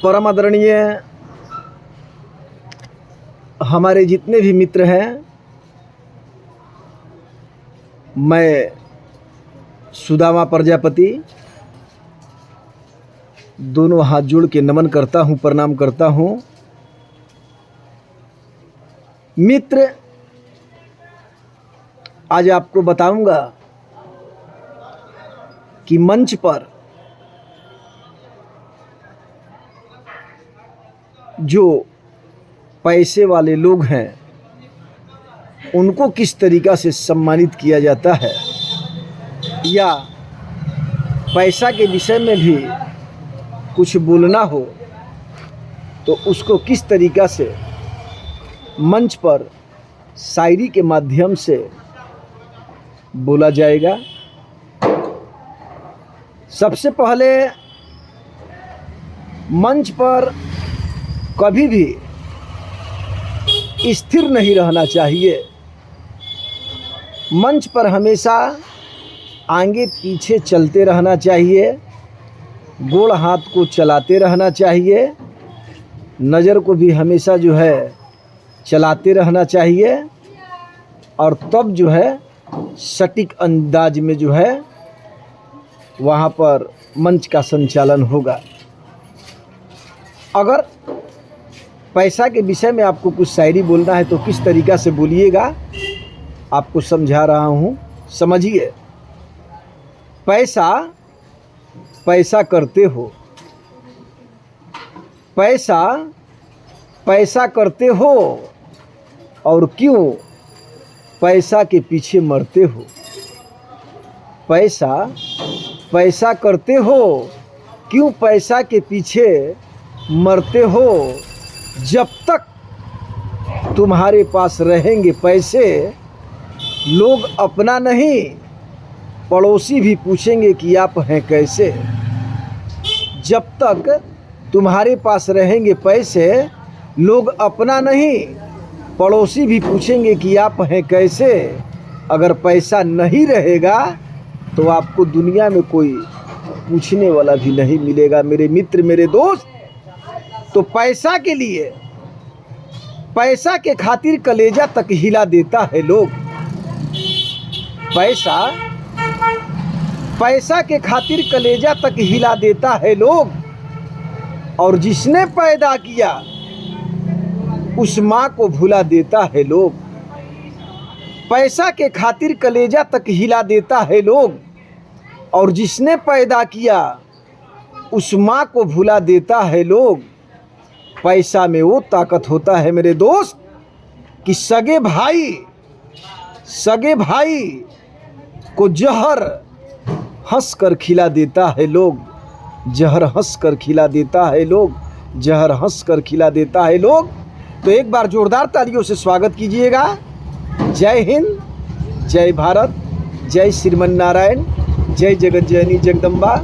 परम आदरणीय हमारे जितने भी मित्र हैं, मैं सुदामा प्रजापति दोनों हाथ जोड़ के नमन करता हूँ, प्रणाम करता हूँ। मित्र, आज आपको बताऊंगा कि मंच पर जो पैसे वाले लोग हैं उनको किस तरीक़ा से सम्मानित किया जाता है, या पैसा के विषय में भी कुछ बोलना हो तो उसको किस तरीक़ा से मंच पर शायरी के माध्यम से बोला जाएगा। सबसे पहले मंच पर कभी भी स्थिर नहीं रहना चाहिए। मंच पर हमेशा आगे पीछे चलते रहना चाहिए, गोड़ हाथ को चलाते रहना चाहिए, नज़र को भी हमेशा जो है चलाते रहना चाहिए, और तब जो है सटीक अंदाज में जो है वहाँ पर मंच का संचालन होगा। अगर पैसा के विषय में आपको कुछ शायरी बोलना है तो किस तरीक़ा से बोलिएगा, आपको समझा रहा हूँ, समझिए। पैसा पैसा करते हो, पैसा पैसा करते हो, और क्यों पैसा के पीछे मरते हो। पैसा पैसा करते हो, क्यों पैसा के पीछे मरते हो। जब तक तुम्हारे पास रहेंगे पैसे, लोग अपना नहीं पड़ोसी भी पूछेंगे कि आप हैं कैसे। जब तक तुम्हारे पास रहेंगे पैसे, लोग अपना नहीं पड़ोसी भी पूछेंगे कि आप हैं कैसे। अगर पैसा नहीं रहेगा तो आपको दुनिया में कोई पूछने वाला भी नहीं मिलेगा। मेरे मित्र, मेरे दोस्त, तो पैसा के लिए, पैसा के खातिर कलेजा तक हिला देता है लोग। पैसा पैसा के खातिर कलेजा तक हिला देता है लोग, और जिसने पैदा किया उस माँ को भुला देता है लोग। पैसा के खातिर कलेजा तक हिला देता है लोग, और जिसने पैदा किया उस माँ को भुला देता है लोग। पैसा में वो ताकत होता है मेरे दोस्त कि सगे भाई को जहर हंस कर खिला देता है लोग। जहर हंस कर खिला देता है लोग, जहर हंस कर खिला देता है लोग। तो एक बार जोरदार तालियों से स्वागत कीजिएगा। जय हिंद, जय भारत, जय श्रीमन नारायण, जय जगत जननी जगदम्बा।